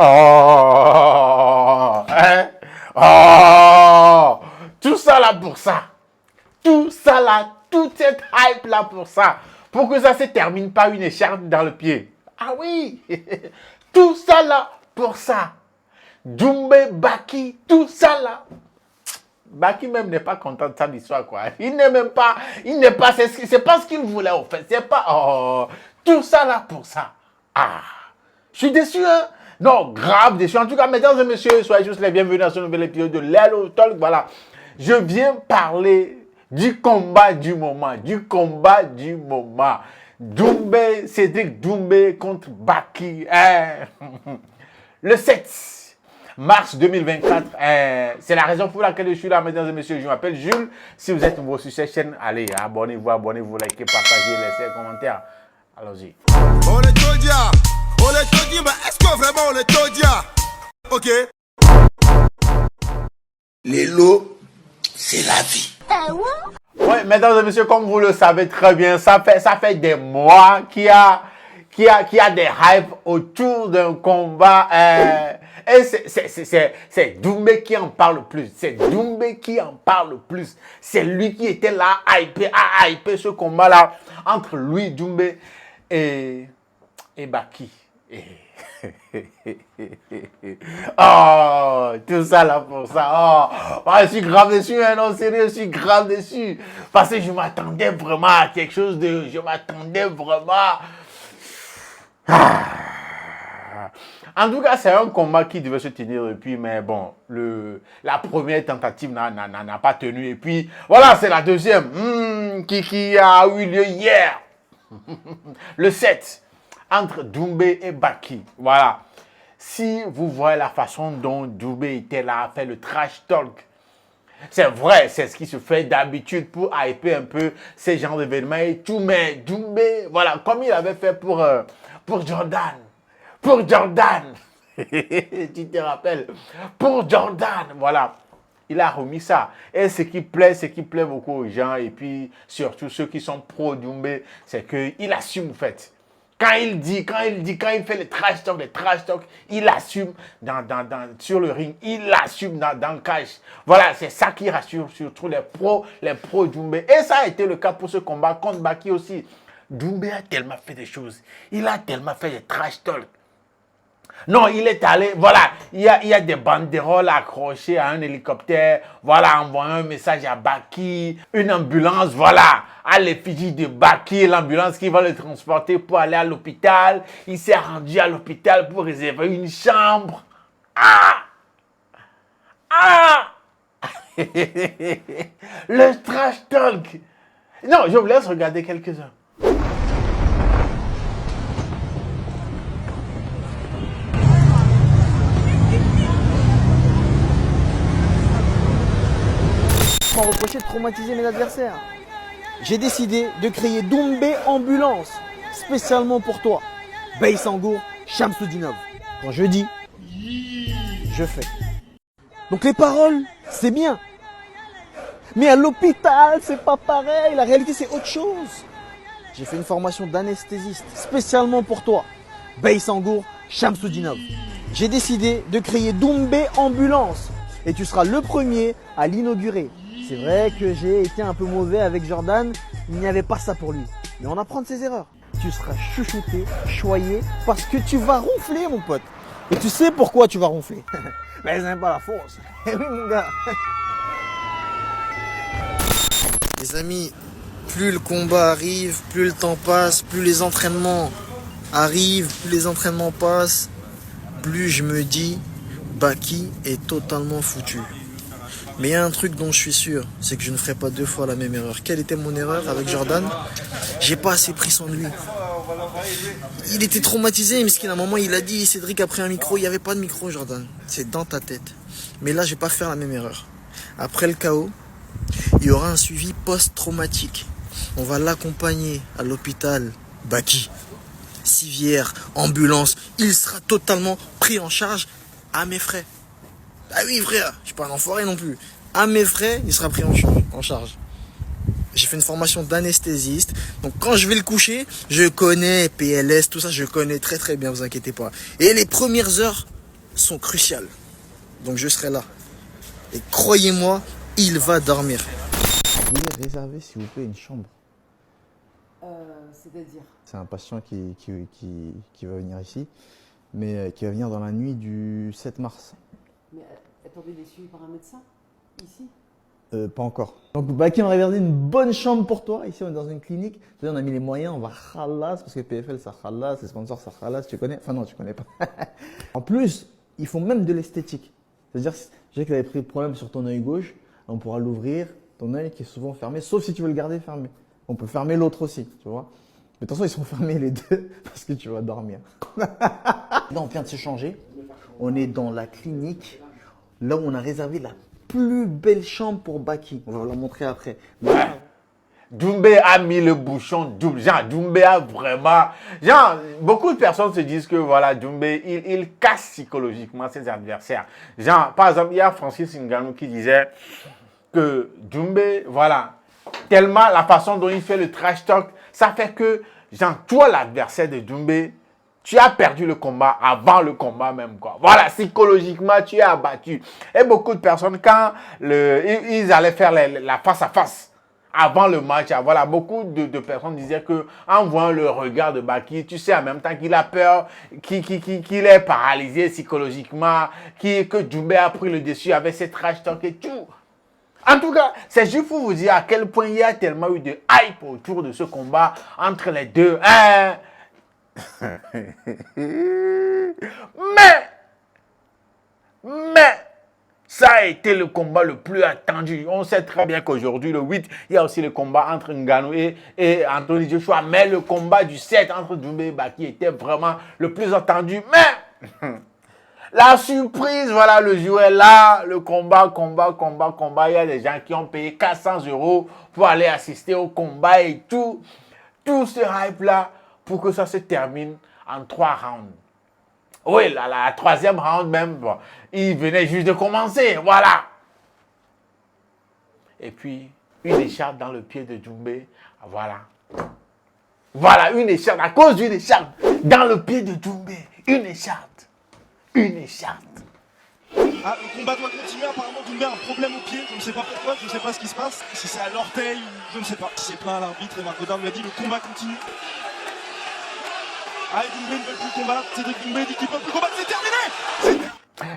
Oh, hein? Oh, tout ça là pour ça. Tout ça là, toute cette hype là pour ça. Pour que ça se termine par une écharpe dans le pied. Ah oui, tout ça là pour ça. Doumbé, Baki, tout ça là. Baki même n'est pas content de ça l'histoire quoi. Il n'est même pas, c'est pas ce qu'il voulait en fait. C'est pas, oh, tout ça là pour ça. Ah, je suis déçu hein. Non, grave déçu. En tout cas, mesdames et messieurs, soyez juste les bienvenus dans ce nouvel épisode de Lelo Talk. Voilà, je viens parler du combat du moment, Doumbé, Cédric Doumbé contre Baki. Le 7 mars 2024, c'est la raison pour laquelle je suis là, mesdames et messieurs. Je m'appelle Jules. Si vous êtes nouveau sur cette chaîne, allez, abonnez-vous, likez, partagez, laissez un commentaire. Allons-y. On est Todia, mais est-ce que vraiment on est Todia? Ok. Les lots, c'est la vie. Oui, mesdames et messieurs, comme vous le savez très bien, ça fait des mois qu'il y a des hypes autour d'un combat. Et c'est Doumbé qui en parle le plus. C'est lui qui était là à hyper ce combat-là entre lui, Doumbé et Baki. Oh, tout ça là pour ça. Oh, je suis grave déçu, hein, non, sérieux, je suis grave déçu. Parce que je m'attendais vraiment à quelque chose de. En tout cas, c'est un combat qui devait se tenir depuis, mais bon, la première tentative n'a pas tenu. Et puis, voilà, c'est la deuxième qui a eu lieu hier, le 7, entre Doumbé et Baki. Voilà. Si vous voyez la façon dont Doumbé était là, a fait le trash talk, c'est vrai, c'est ce qui se fait d'habitude pour hyper un peu ces genres d'événements et tout, mais Doumbé, voilà, comme il avait fait pour Jordan. Tu te rappelles? Pour Jordan, voilà. Il a remis ça. Et ce qui plaît beaucoup aux gens, et puis surtout ceux qui sont pro-Doumbé, c'est qu'il assume en fait. Quand il fait les trash talk, il assume sur le ring, il assume dans le cash. Voilà, c'est ça qui rassure surtout les pros Doumbé. Et ça a été le cas pour ce combat contre Baki aussi. Doumbé a tellement fait des choses. Il a tellement fait des trash talk. Non, il est allé, voilà, il y a des banderoles accrochées à un hélicoptère, voilà, envoyant un message à Baki, une ambulance, voilà, à l'effigie de Baki, l'ambulance qui va le transporter pour aller à l'hôpital. Il s'est rendu à l'hôpital pour réserver une chambre. Le trash talk. Non, je vous laisse regarder quelques-uns. Reproché de traumatiser mes adversaires. J'ai décidé de créer Doumbé Ambulance spécialement pour toi. Beysangour Shamsudinov. Quand je dis, je fais. Donc les paroles, c'est bien. Mais à l'hôpital, c'est pas pareil. La réalité, c'est autre chose. J'ai fait une formation d'anesthésiste spécialement pour toi. Beysangour Shamsudinov. J'ai décidé de créer Doumbé Ambulance. Et tu seras le premier à l'inaugurer. C'est vrai que j'ai été un peu mauvais avec Jordan, il n'y avait pas ça pour lui. Mais on apprend de ses erreurs. Tu seras chouchouté, choyé, parce que tu vas ronfler mon pote. Et tu sais pourquoi tu vas ronfler? Mais c'est pas la force. Eh oui mon gars. Les amis, plus le combat arrive, plus le temps passe, plus les entraînements arrivent, plus les entraînements passent, plus je me dis, Baki est totalement foutu. Mais il y a un truc dont je suis sûr, c'est que je ne ferai pas deux fois la même erreur. Quelle était mon erreur avec Jordan? J'ai pas assez pris soin de lui. Il était traumatisé, mais à un moment il a dit, Cédric a pris un micro, il n'y avait pas de micro Jordan. C'est dans ta tête. Mais là je vais pas faire la même erreur. Après le KO, il y aura un suivi post-traumatique. On va l'accompagner à l'hôpital Baki. Civière, ambulance, il sera totalement pris en charge à mes frais. Ah oui frère, je suis pas un enfoiré non plus. À mes frais, il sera pris en charge. J'ai fait une formation d'anesthésiste. Donc quand je vais le coucher, je connais PLS, tout ça, je connais très très bien, vous inquiétez pas. Et les premières heures, sont cruciales. Donc je serai là. Et croyez-moi, il va dormir. Vous voulez réserver, s'il vous plaît, une chambre? C'est-à-dire? C'est un patient qui va venir ici, mais qui va venir dans la nuit du 7 mars. Mais attendez, il est suivi par un médecin? Ici? Pas encore. Donc, Baki, on a réservé une bonne chambre pour toi. Ici, on est dans une clinique. On a mis les moyens, on va khalas, parce que PFL, ça khalas, les sponsors, ça khalas. Tu connais? Enfin, non, tu connais pas. En plus, ils font même de l'esthétique. C'est-à-dire, je sais que tu avais pris problème sur ton œil gauche. On pourra l'ouvrir, ton œil qui est souvent fermé, sauf si tu veux le garder fermé. On peut fermer l'autre aussi, tu vois. Mais de toute façon, ils sont fermés les deux parce que tu vas dormir. Là, on vient de se changer. On est dans la clinique, là où on a réservé la plus belle chambre pour Baki. On va vous la montrer après. Ouais. Doumbé a mis le bouchon double. Genre, Doumbé a vraiment... Genre, beaucoup de personnes se disent que, voilà, Doumbé, il casse psychologiquement ses adversaires. Genre, par exemple, il y a Francis Ngannou qui disait que Doumbé, voilà, tellement la façon dont il fait le trash talk, ça fait que, genre, toi, l'adversaire de Doumbé, tu as perdu le combat avant le combat même, quoi. Voilà, psychologiquement, tu es abattu. Et beaucoup de personnes, quand ils allaient faire la face-à-face, avant le match, voilà, beaucoup de personnes disaient que en voyant le regard de Baki, tu sais en même temps qu'il a peur, qu'il est paralysé psychologiquement, que Doumbé a pris le dessus avec ses trash talk et tout. En tout cas, c'est juste pour vous dire à quel point il y a tellement eu de hype autour de ce combat entre les deux. Hein? Mais, ça a été le combat le plus attendu. On sait très bien qu'aujourd'hui, le 8, il y a aussi le combat entre Ngannou et Anthony Joshua. Mais le combat du 7 entre Doumbé et Baki était vraiment le plus attendu. Mais la surprise, voilà, le jour est là. Le combat. Il y a des gens qui ont payé 400 € pour aller assister au combat et tout ce hype-là pour que ça se termine en 3 rounds. Oui, la troisième round même, bon, il venait juste de commencer, voilà. Et puis, une écharpe dans le pied de Doumbé, voilà. Voilà, une écharpe, à cause d'une écharpe dans le pied de Doumbé. Une écharpe. Ah, le combat doit continuer, apparemment Doumbé a un problème au pied, je ne sais pas pourquoi, je ne sais pas ce qui se passe. Si c'est à l'orteil, je ne sais pas. C'est plein à l'arbitre et Marc Godard lui a dit le combat continue. Ah, Doumbé ne veut plus combattre, Cédric Doumbé dit qu'il ne peut plus combattre, c'est terminé!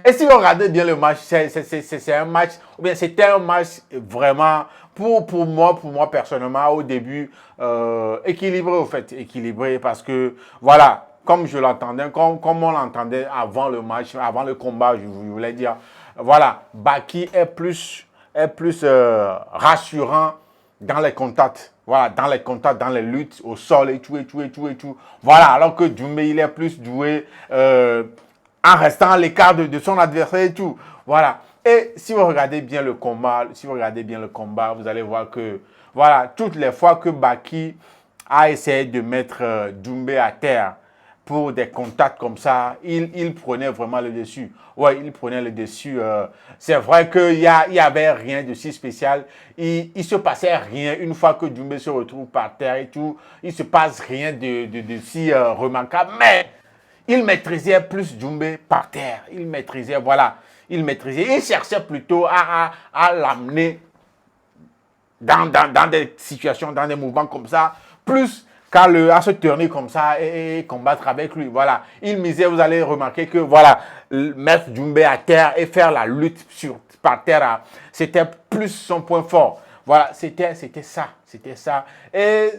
Et si vous regardez bien le match, c'est un match, ou bien c'était un match vraiment, pour moi personnellement, au début, équilibré au fait, équilibré parce que, voilà, comme je l'entendais, comme on l'entendait avant le match, avant le combat, je voulais dire, voilà, Baki est plus rassurant dans les contacts. Voilà, dans les contacts, dans les luttes, au sol et tout. Voilà, alors que Doumbé, il est plus doué en restant à l'écart de son adversaire et tout. Voilà. Et si vous regardez bien le combat, vous allez voir que, voilà, toutes les fois que Baki a essayé de mettre Doumbé à terre pour des contacts comme ça, il prenait vraiment le dessus. Ouais, il prenait le dessus. C'est vrai qu'il y avait rien de si spécial. Il se passait rien une fois que Doumbé se retrouve par terre et tout. Il se passe rien de si remarquable. Mais il maîtrisait plus Doumbé par terre. Il maîtrisait. Il cherchait plutôt à l'amener dans des situations, dans des mouvements comme ça, plus à se tourner comme ça et combattre avec lui. Voilà. Il misait, vous allez remarquer que, voilà, mettre Doumbé à terre et faire la lutte par terre, c'était plus son point fort. Voilà, c'était ça. Et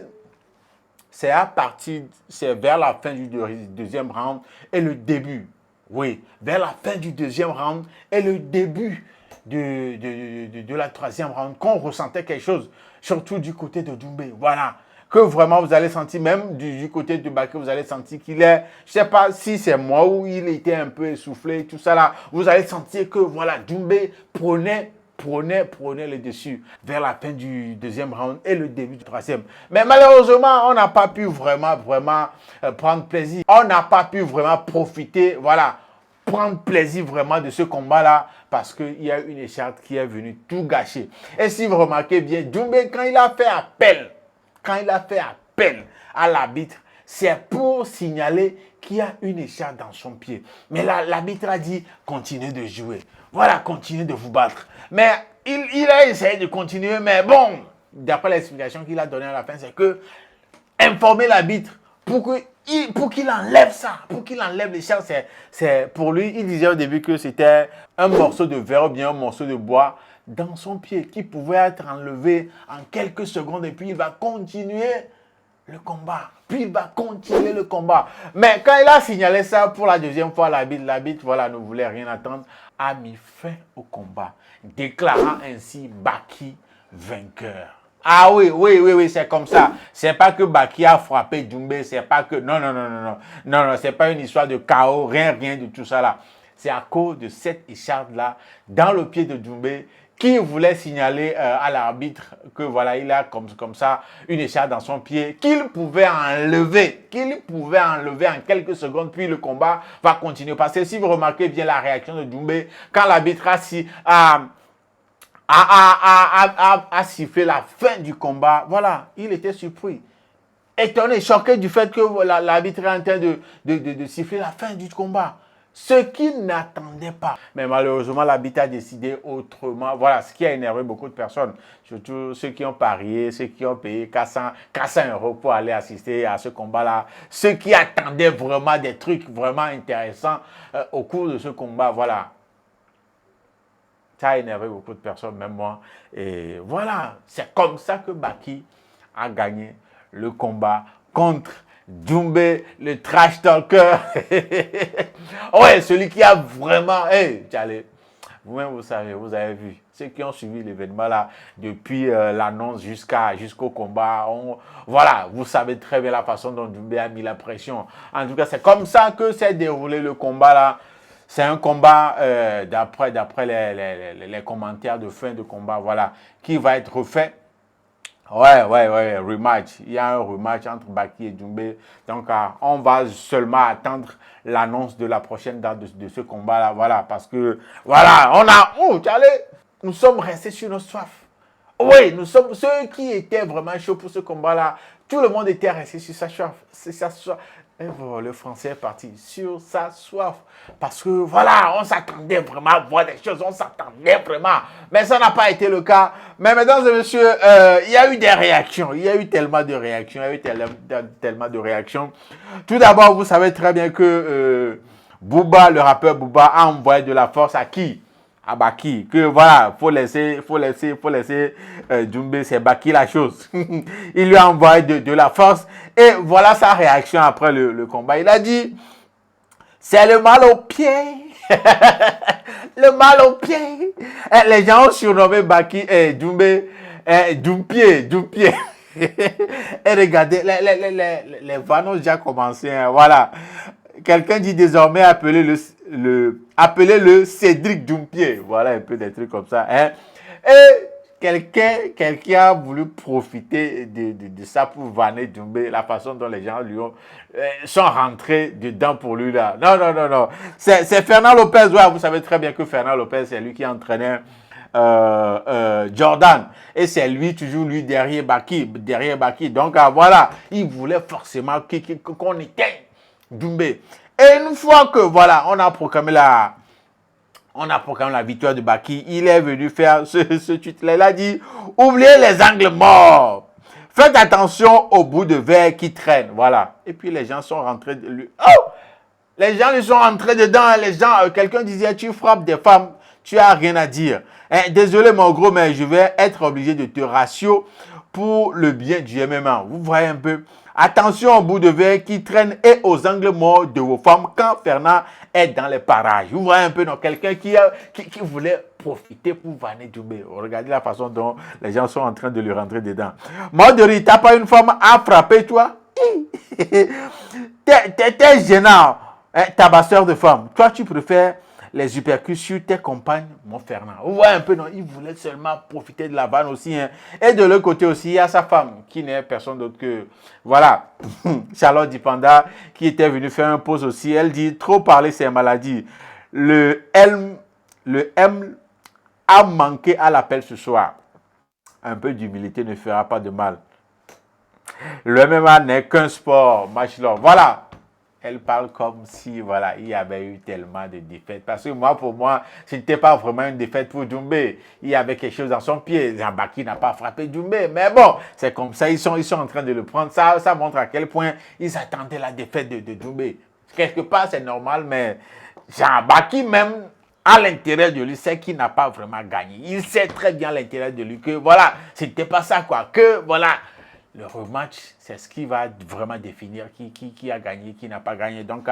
c'est vers la fin du deuxième round et le début. Oui, vers la fin du deuxième round et le début de la troisième round qu'on ressentait quelque chose, surtout du côté de Doumbé. Voilà. Que vraiment vous allez sentir, même du côté de Baki, vous allez sentir qu'il est, je ne sais pas si c'est moi ou il était un peu essoufflé, tout ça là, vous allez sentir que voilà, Doumbé prenait le dessus vers la fin du deuxième round et le début du troisième. Mais malheureusement, on n'a pas pu vraiment prendre plaisir. On n'a pas pu vraiment profiter, voilà, prendre plaisir vraiment de ce combat-là parce qu'il y a une écharpe qui est venue tout gâcher. Et si vous remarquez bien, Doumbé, quand il a fait appel à l'arbitre, c'est pour signaler qui a une écharpe dans son pied. Mais l'arbitre a dit, continuez de jouer. Voilà, continuez de vous battre. Mais il a essayé de continuer, mais bon, d'après l'explication qu'il a donnée à la fin, c'est que informer l'arbitre pour qu'il enlève ça, pour qu'il enlève l'écharpe, c'est pour lui, il disait au début que c'était un morceau de verre ou bien un morceau de bois dans son pied qui pouvait être enlevé en quelques secondes et puis il va continuer le combat. Puis il va continuer le combat. Mais quand il a signalé ça pour la deuxième fois, l'arbitre, voilà, ne voulait rien attendre, a mis fin au combat, déclarant ainsi Baki vainqueur. Ah oui, c'est comme ça. C'est pas que Baki a frappé Doumbé, c'est pas que... Non, c'est pas une histoire de chaos, rien de tout ça là. C'est à cause de cette écharpe-là, dans le pied de Doumbé, qui voulait signaler à l'arbitre que voilà, il a comme ça une écharpe dans son pied, qu'il pouvait enlever en quelques secondes, puis le combat va continuer. Parce que si vous remarquez bien la réaction de Doumbé, quand l'arbitre a sifflé la fin du combat, voilà, il était surpris. Étonné, choqué du fait que l'arbitre est en train de siffler la fin du combat. Ce qu'il n'attendait pas. Mais malheureusement, l'arbitre a décidé autrement. Voilà, ce qui a énervé beaucoup de personnes. Surtout ceux qui ont parié, ceux qui ont payé 400 € pour aller assister à ce combat-là. Ceux qui attendaient vraiment des trucs vraiment intéressants au cours de ce combat. Voilà. Ça a énervé beaucoup de personnes, même moi. Et voilà, c'est comme ça que Baki a gagné le combat contre Doumbé, le trash talker. Ouais, celui qui a vraiment... Hey, vous-même, vous savez, vous avez vu. Ceux qui ont suivi l'événement là, depuis l'annonce jusqu'au combat, voilà, vous savez très bien la façon dont Doumbé a mis la pression. En tout cas, c'est comme ça que s'est déroulé le combat là. C'est un combat, d'après les commentaires de fin de combat, voilà, qui va être refait. Ouais, rematch. Il y a un rematch entre Baki et Doumbé. Donc, on va seulement attendre l'annonce de la prochaine date de ce combat-là. Voilà, parce que, voilà, nous sommes restés sur nos soif. Oui, nous sommes ceux qui étaient vraiment chauds pour ce combat-là. Tout le monde était resté sur sa soif. Et voilà, le Français est parti sur sa soif. Parce que voilà, on s'attendait vraiment à voir des choses. On s'attendait vraiment. Mais ça n'a pas été le cas. Mais mesdames et messieurs, il y a eu des réactions. Il y a eu tellement de réactions. Tout d'abord, vous savez très bien que Booba, le rappeur Booba, a envoyé de la force à qui? À Baki, que voilà, faut laisser Doumbé, c'est Baki la chose. Il lui a envoyé de la force et voilà sa réaction après le combat. Il a dit, c'est le mal au pied, le mal au pied. Et les gens ont surnommé Baki et Doumbé, Doumpier. Et regardez, les vannes ont déjà commencé, hein, voilà. Quelqu'un dit désormais appelez-le Cédric Doumpier. Voilà un peu des trucs comme ça. Hein. Et quelqu'un a voulu profiter de ça pour vanner Doumbé, la façon dont les gens sont rentrés dedans pour lui là. Non. C'est Fernand Lopez. Ouais, vous savez très bien que Fernand Lopez, c'est lui qui entraînait Jordan. Et c'est lui, toujours lui, derrière Baki. Donc voilà, il voulait forcément qu'on éteigne Doumbé. Et une fois que voilà, on a proclamé la victoire de Baki, il est venu faire ce tweet-là. Il a dit, oubliez les angles morts. Faites attention au bout de verre qui traîne. Voilà. Et puis les gens sont rentrés de lui. Oh! Les gens lui sont rentrés dedans. Les gens, quelqu'un disait, tu frappes des femmes, tu as rien à dire. Désolé mon gros, mais je vais être obligé de te ratio pour le bien du MMA. Vous voyez un peu. Attention au bout de verre qui traîne et aux angles morts de vos femmes quand Fernand est dans les parages. Vous voyez un peu, non, quelqu'un qui voulait profiter pour vanner Doumbé. Regardez la façon dont les gens sont en train de lui rentrer dedans. Moderi, t'as pas une femme à frapper, toi? T'es gênant, tabasseur de femmes. Toi, tu préfères les uppercuts sur tes compagnes, mon Fernand. Vous voyez un peu, non? Il voulait seulement profiter de la vanne aussi. Hein. Et de l'autre côté aussi, il y a sa femme, qui n'est personne d'autre que, voilà, Charlotte Dipanda, qui était venue faire un pause aussi. Elle dit, trop parler, c'est maladie. Le M a manqué à l'appel ce soir. Un peu d'humilité ne fera pas de mal. Le MMA n'est qu'un sport, match love. Voilà. elle parle comme si, voilà, il y avait eu tellement de défaites. Parce que moi, pour moi, ce n'était pas vraiment une défaite pour Doumbé. Il y avait quelque chose dans son pied. Jean-Baki n'a pas frappé Doumbé. Mais bon, c'est comme ça, ils sont en train de le prendre. Ça montre à quel point ils attendaient la défaite de Doumbé. Quelque part, c'est normal, mais Jean-Baki même, à l'intérieur de lui, c'est qu'il n'a pas vraiment gagné. Il sait très bien à l'intérieur de lui que, voilà, c'était pas ça, quoi. Que, voilà, le rematch, c'est ce qui va vraiment définir qui a gagné, qui n'a pas gagné. Donc,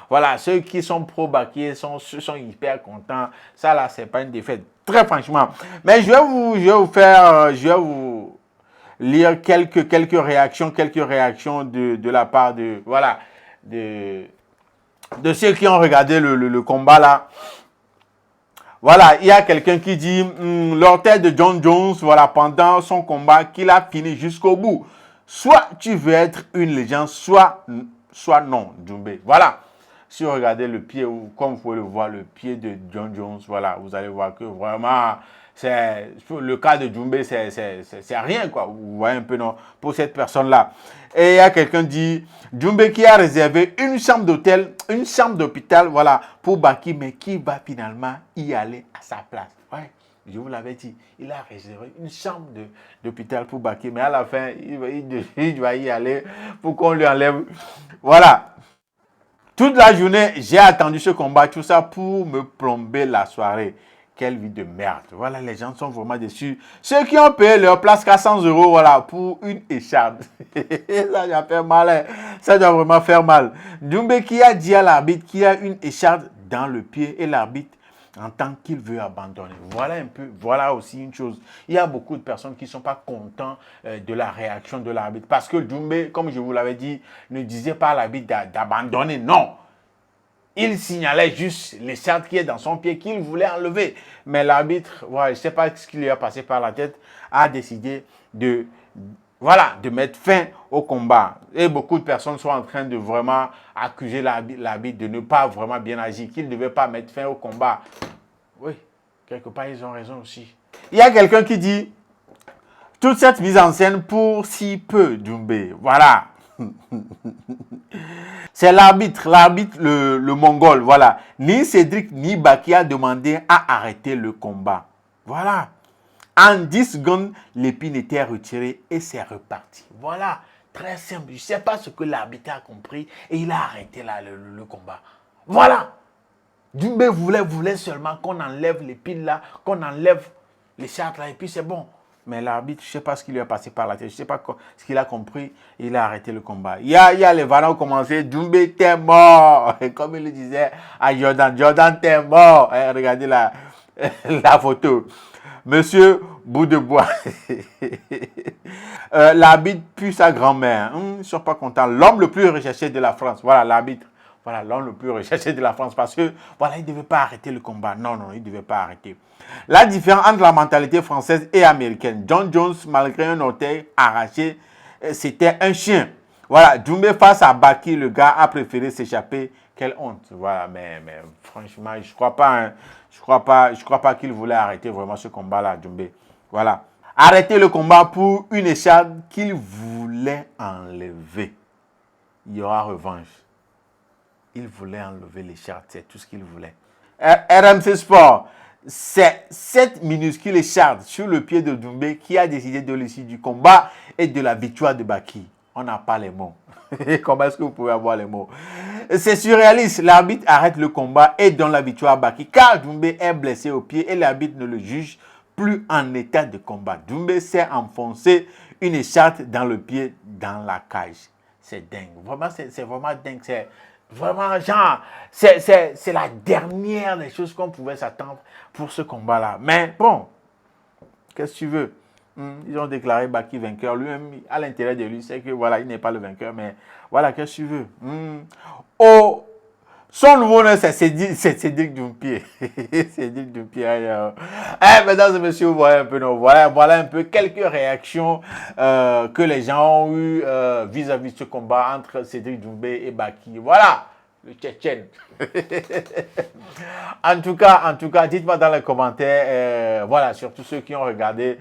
voilà, ceux qui sont pro-Baki sont hyper contents. Ça, là, c'est pas une défaite. Très franchement. Mais je vais vous lire quelques réactions de la part de, voilà, de ceux qui ont regardé le combat, là. Voilà, il y a quelqu'un qui dit l'orteil de John Jones, voilà, pendant son combat, qu'il a fini jusqu'au bout. Soit tu veux être une légende, soit non, Doumbé. Voilà. Si vous regardez le pied, ou comme vous pouvez le voir, le pied de John Jones, voilà, vous allez voir que vraiment, c'est le cas de Doumbé, c'est rien, quoi. Vous voyez un peu, non, pour cette personne-là. Et il y a quelqu'un qui dit Doumbé qui a réservé une chambre d'hôtel, une chambre d'hôpital, voilà, pour Baki, mais qui va finalement y aller à sa place. Ouais. Je vous l'avais dit, il a réservé une chambre d'hôpital pour Baki, mais à la fin, il doit y aller pour qu'on lui enlève. Voilà. Toute la journée, j'ai attendu ce combat, tout ça pour me plomber la soirée. Quelle vie de merde. Voilà, les gens sont vraiment déçus. Ceux qui ont payé leur place 400 €, voilà, pour une écharpe. Ça doit faire mal. Hein. Ça doit vraiment faire mal. Doumbé qui a dit à l'arbitre qu'il a une écharpe dans le pied et l'arbitre entend qu'il veut abandonner. Voilà un peu, voilà aussi une chose. Il y a beaucoup de personnes qui ne sont pas contents de la réaction de l'arbitre. Parce que Doumbé, comme je vous l'avais dit, ne disait pas à l'arbitre d'abandonner. Non. Il signalait juste l'écharpe qui est dans son pied qu'il voulait enlever. Mais l'arbitre, voilà, je ne sais pas ce qui lui a passé par la tête, a décidé de mettre fin au combat. Et beaucoup de personnes sont en train de vraiment accuser l'arbitre de ne pas vraiment bien agir, qu'il ne devait pas mettre fin au combat. Oui, quelque part, ils ont raison aussi. Il y a quelqu'un qui dit, toute cette mise en scène pour si peu, Doumbé. Voilà. C'est l'arbitre, le Mongol, voilà. Ni Cédric ni Baki a demandé à arrêter le combat. Voilà. En 10 secondes, l'épine était retirée et c'est reparti. Voilà, très simple. Je ne sais pas ce que l'arbitre a compris et il a arrêté là, le combat. Voilà. Doumbé voulait seulement qu'on enlève l'épine là, qu'on enlève les chartes là et puis c'est bon. Mais l'arbitre, je ne sais pas ce qui lui a passé par la tête, je ne sais pas ce qu'il a compris, il a arrêté le combat. Il y a les valeurs qui ont commencé, Doumbé t'es mort. Et comme il le disait à Jordan t'es mort. Et regardez la photo. Monsieur Boudebois. L'arbitre puis sa grand-mère. Ils ne sont pas contents. L'homme le plus recherché de la France. Voilà, l'arbitre. Voilà, l'homme le plus recherché de la France. Parce que, voilà, il ne devait pas arrêter le combat. Non, il ne devait pas arrêter. La différence entre la mentalité française et américaine. John Jones, malgré un orteil arraché, c'était un chien. Voilà, Doumbé face à Baki, le gars a préféré s'échapper. Quelle honte. Voilà, mais franchement, je ne crois pas, hein. Je crois pas qu'il voulait arrêter vraiment ce combat-là, Doumbé. Voilà. Arrêter le combat pour une écharpe qu'il voulait enlever. Il y aura revanche. Il voulait enlever l'écharpe, c'est tout ce qu'il voulait. RMC Sport, c'est cette minuscule écharpe sur le pied de Doumbé qui a décidé de l'issue du combat et de la victoire de Baki. On n'a pas les mots. Comment est-ce que vous pouvez avoir les mots? C'est surréaliste. L'arbitre arrête le combat et donne la victoire à Baki car Doumbé est blessé au pied et l'arbitre ne le juge plus en état de combat. Doumbé s'est enfoncé une écharpe dans le pied dans la cage. C'est dingue. Vraiment, c'est vraiment dingue. C'est vraiment, genre, c'est la dernière des choses qu'on pouvait s'attendre pour ce combat-là. Mais bon, qu'est-ce que tu veux? Ils ont déclaré Baki vainqueur. Lui-même, à l'intérieur de lui, c'est que voilà, il n'est pas le vainqueur. Mais voilà, qu'est-ce que tu veux? Oh, son nouveau nom, c'est Cédric Doumbé. Cédric Doumbé. Mesdames et messieurs, voilà un peu, voilà un peu quelques réactions que les gens ont eues vis-à-vis de ce combat entre Cédric Doumbé et Baki. Voilà, le Tchétchène. En tout cas, dites-moi dans les commentaires, voilà, surtout ceux qui ont regardé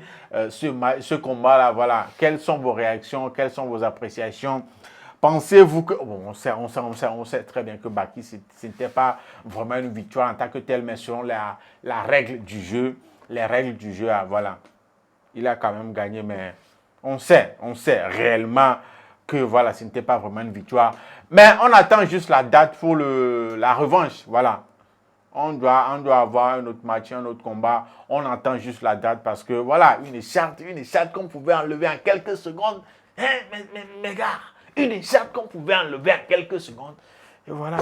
ce combat-là, voilà, quelles sont vos réactions, quelles sont vos appréciations Pensez-vous que... Bon, on sait très bien que Baki, ce n'était pas vraiment une victoire en tant que telle, mais selon la règle du jeu, les règles du jeu, voilà. Il a quand même gagné, mais on sait réellement que voilà, ce n'était pas vraiment une victoire. Mais on attend juste la date pour la revanche, voilà. On doit avoir un autre match, un autre combat. On attend juste la date parce que voilà, une écharpe qu'on pouvait enlever en quelques secondes. Hein, mes gars, une écharpe qu'on pouvait enlever en quelques secondes. Et voilà.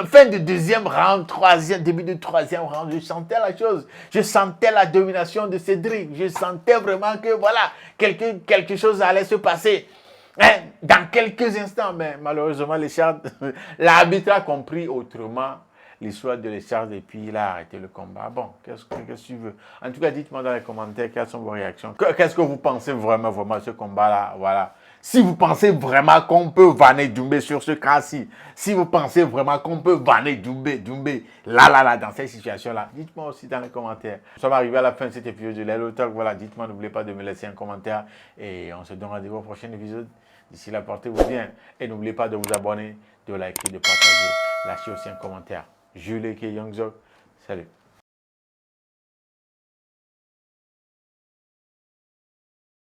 Fin de deuxième round, début de troisième round, je sentais la chose. Je sentais la domination de Cédric. Je sentais vraiment que voilà, quelque chose allait se passer. Hein, dans quelques instants, mais malheureusement, l'arbitre a compris autrement l'histoire de l'écharpe et puis il a arrêté le combat. Bon, qu'est-ce que tu veux? En tout cas, dites-moi dans les commentaires quelles sont vos réactions. Qu'est-ce que vous pensez vraiment de ce combat-là? Voilà. Si vous pensez vraiment qu'on peut vanner Doumbé sur ce cas-ci, si vous pensez vraiment qu'on peut vanner Doumbé, là, dans cette situation-là, dites-moi aussi dans les commentaires. Nous sommes arrivés à la fin de cet épisode de Lelo Talk. Voilà, dites-moi, n'oubliez pas de me laisser un commentaire et on se donne rendez-vous au prochain épisode. D'ici là, portez-vous bien et n'oubliez pas de vous abonner, de liker, de partager, lâchez aussi un commentaire. Jules et Youngzok, salut.